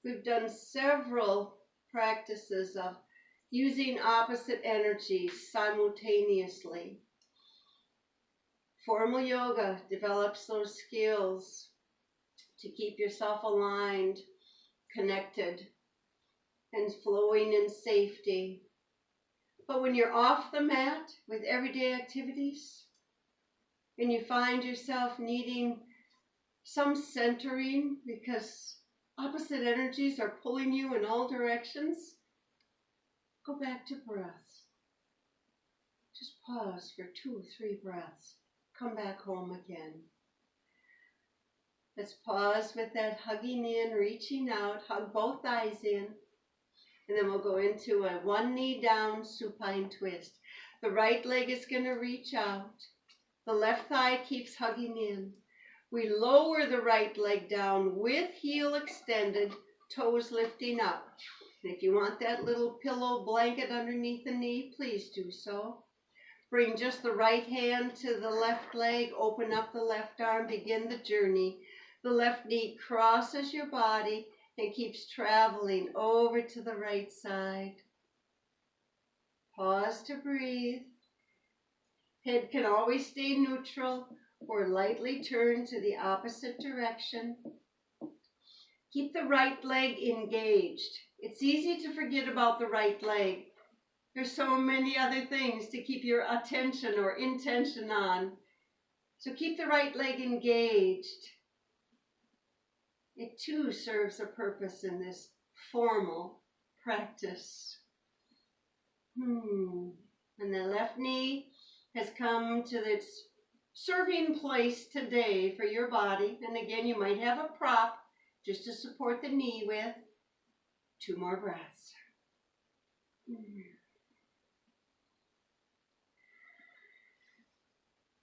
we've done several practices of using opposite energies simultaneously. Formal yoga develops those skills to keep yourself aligned, connected, and flowing in safety. But when you're off the mat with everyday activities, and you find yourself needing some centering because opposite energies are pulling you in all directions, go back to breath. Just pause for 2 or 3 breaths. Come back home again. Let's pause with that hugging in, reaching out, hug both thighs in, and then we'll go into a one knee down supine twist. The right leg is going to reach out. The left thigh keeps hugging in. We lower the right leg down with heel extended, toes lifting up. And if you want that little pillow blanket underneath the knee, please do so. Bring just the right hand to the left leg, open up the left arm, begin the journey. The left knee crosses your body and keeps traveling over to the right side. Pause to breathe. Head can always stay neutral or lightly turn to the opposite direction. Keep the right leg engaged. It's easy to forget about the right leg. There's so many other things to keep your attention or intention on. So keep the right leg engaged. It too serves a purpose in this formal practice. And the left knee has come to its serving place today for your body. And again, you might have a prop just to support the knee with. 2 more breaths.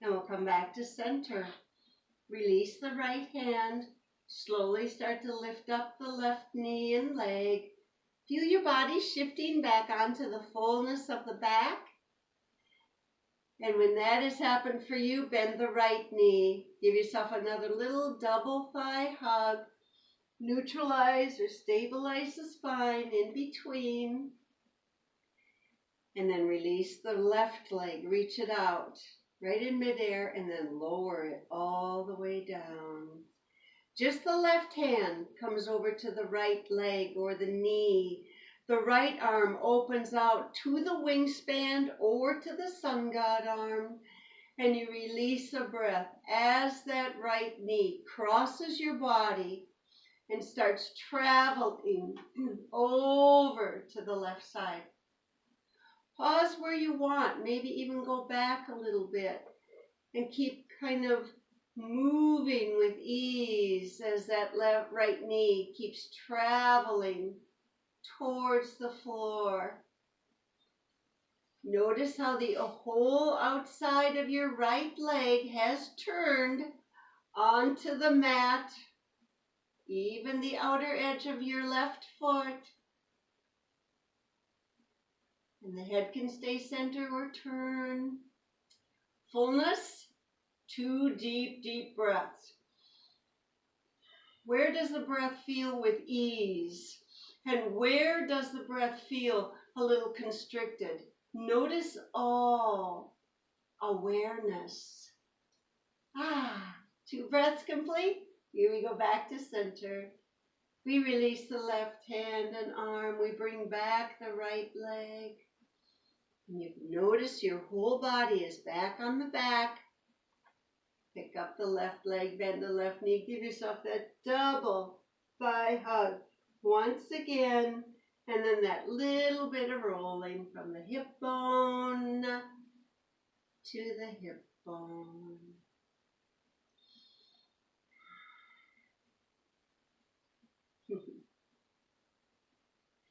And we'll come back to center. Release the right hand. Slowly start to lift up the left knee and leg. Feel your body shifting back onto the fullness of the back. And when that has happened for you, bend the right knee. Give yourself another little double thigh hug. Neutralize or stabilize the spine in between. And then release the left leg. Reach it out right in midair and then lower it all the way down. Just the left hand comes over to the right leg or the knee. The right arm opens out to the wingspan or to the sun god arm. And you release a breath as that right knee crosses your body and starts traveling over to the left side. Pause where you want, maybe even go back a little bit and keep kind of moving with ease as that right knee keeps traveling towards the floor. Notice how the whole outside of your right leg has turned onto the mat, even the outer edge of your left foot. And the head can stay center or turn. Fullness, 2 deep, deep breaths. Where does the breath feel with ease? And where does the breath feel a little constricted? Notice all awareness. 2 breaths complete. Here we go back to center. We release the left hand and arm. We bring back the right leg. And you notice your whole body is back on the back. Pick up the left leg, bend the left knee. Give yourself that double thigh hug once again. And then that little bit of rolling from the hip bone to the hip bone.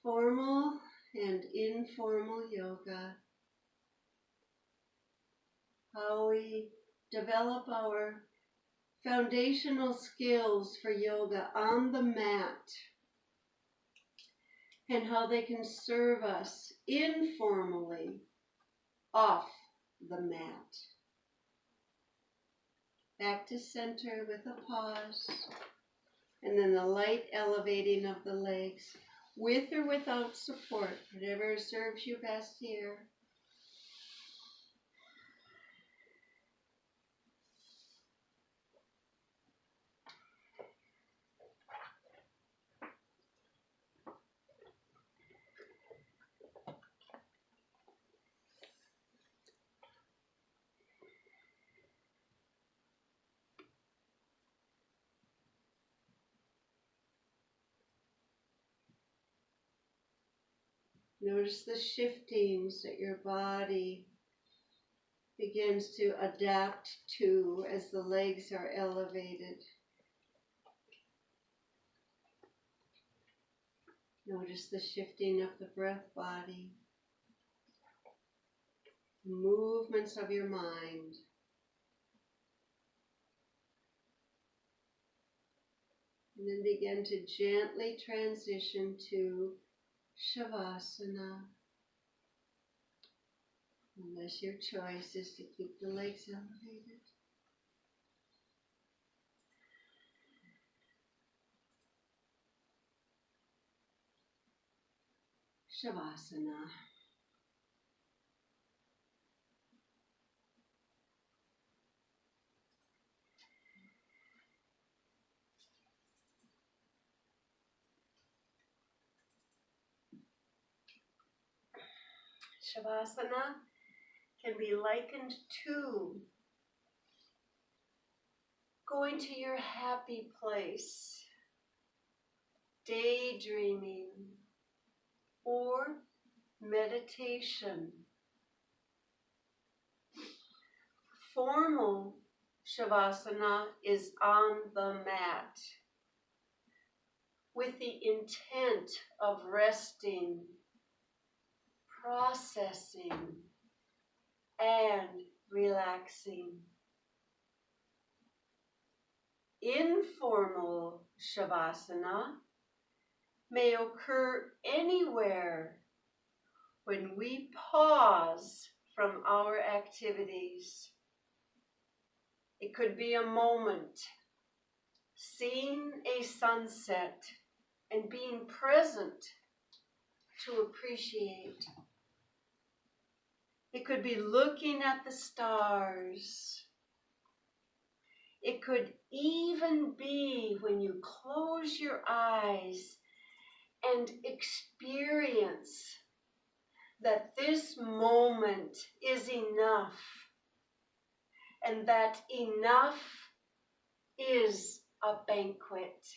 Formal and informal yoga. how we develop our foundational skills for yoga on the mat, and how they can serve us informally off the mat. Back to center with a pause, and then the light elevating of the legs, with or without support, whatever serves you best here. Notice the shiftings that your body begins to adapt to as the legs are elevated. Notice the shifting of the breath body, movements of your mind. And then begin to gently transition to Shavasana, unless your choice is to keep the legs elevated. Shavasana. Shavasana can be likened to going to your happy place, daydreaming, or meditation. Formal Shavasana is on the mat with the intent of resting, processing, and relaxing. Informal Shavasana may occur anywhere when we pause from our activities. It could be a moment, seeing a sunset and being present to appreciate. It could be looking at the stars. It could even be when you close your eyes and experience that this moment is enough, and that enough is a banquet.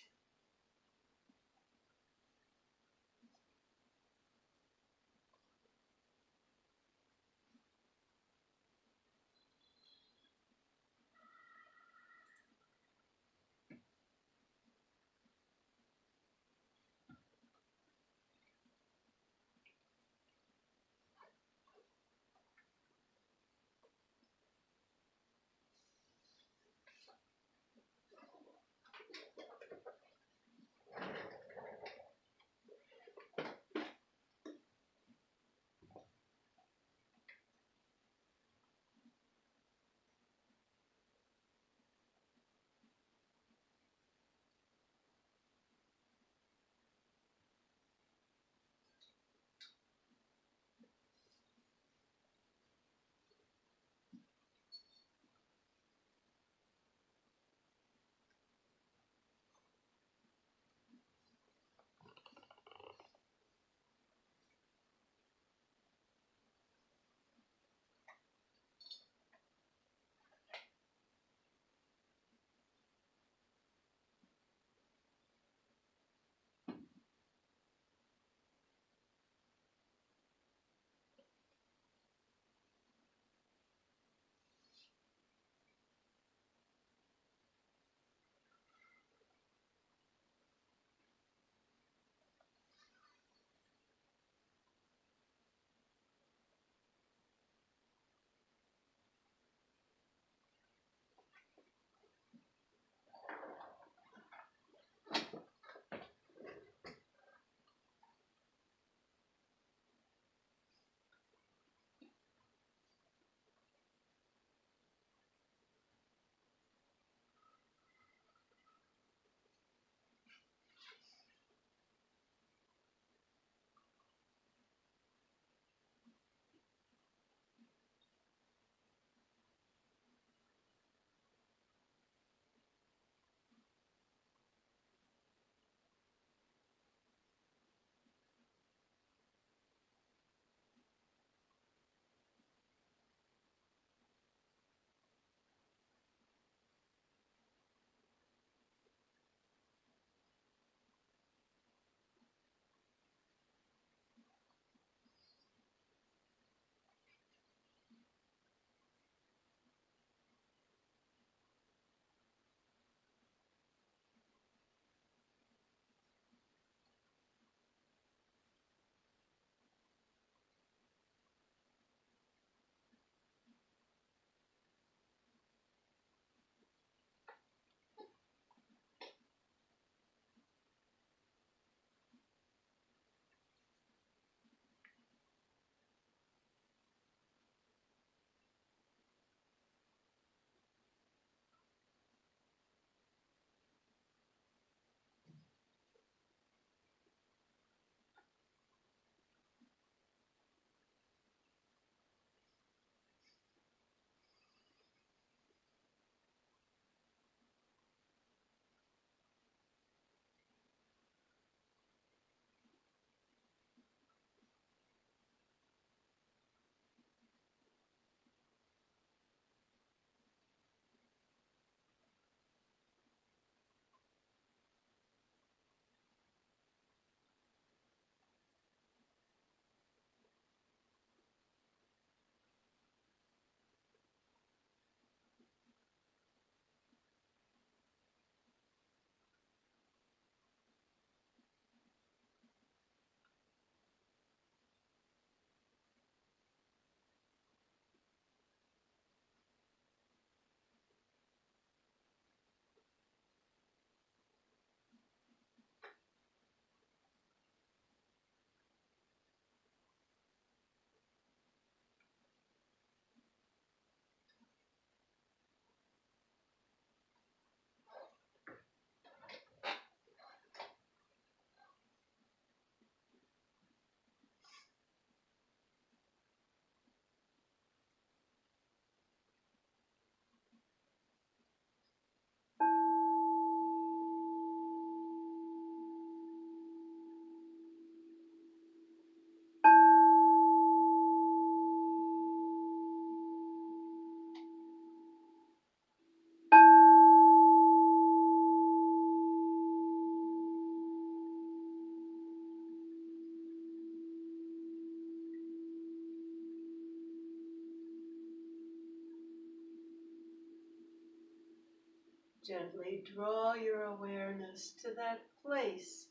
Gently draw your awareness to that place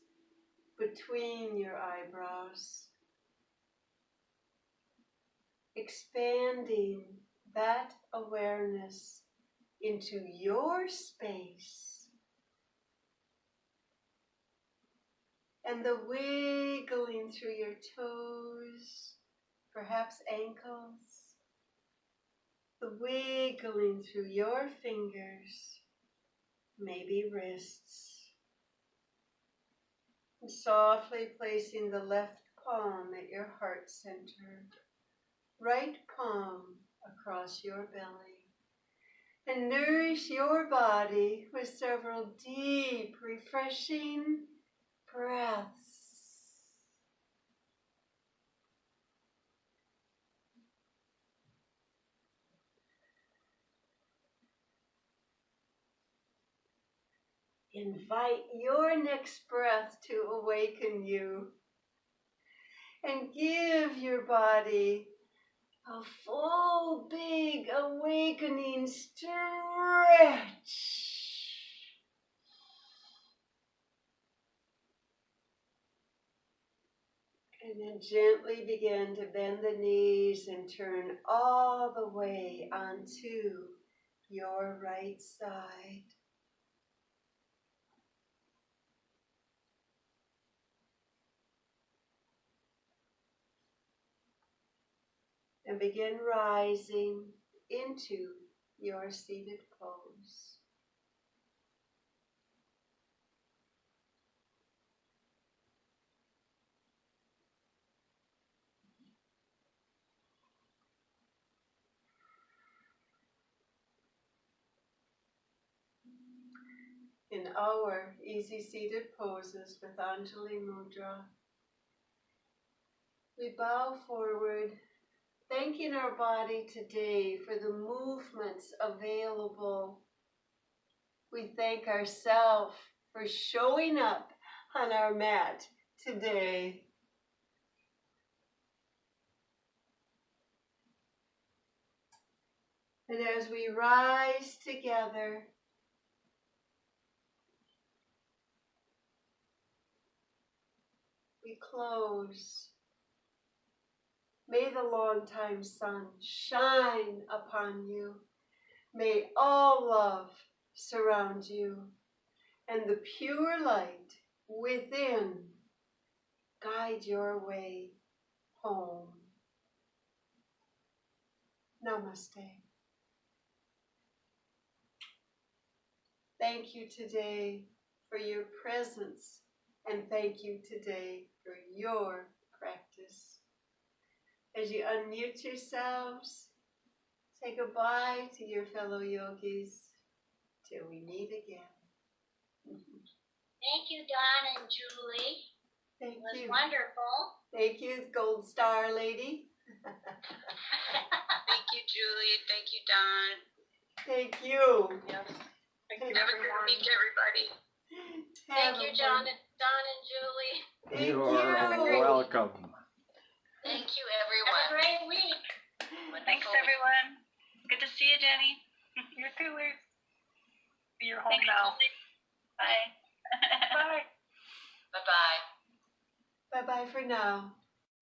between your eyebrows, expanding that awareness into your space, and the wiggling through your toes, perhaps ankles, the wiggling through your fingers, maybe wrists, and softly placing the left palm at your heart center, right palm across your belly, and nourish your body with several deep, refreshing breaths. Invite your next breath to awaken you, and give your body a full, big, awakening stretch. And then gently begin to bend the knees and turn all the way onto your right side. And begin rising into your seated pose. In our easy seated poses with Anjali Mudra, we bow forward, thanking our body today for the movements available. We thank ourselves for showing up on our mat today. And as we rise together, we close. May the longtime sun shine upon you. May all love surround you, and the pure light within guide your way home. Namaste. Thank you today for your presence, and thank you today for your practice. As you unmute yourselves, say goodbye to your fellow yogis till we meet again. Thank you, Don and Julie. Thank It was you. wonderful. Thank you, Gold Star Lady. Thank you, Julie. Thank you, Don. Thank you. Yes. Thank you, Have a good week, everybody. Thank you, Don and Julie. Thank You are welcome. Thank you, Have a everyone. great week. Thanks, everyone. Good to see you, Jenny. You too, Liz. You're home Thanks, now. Julie. Bye. Bye. Bye-bye. Bye-bye for now.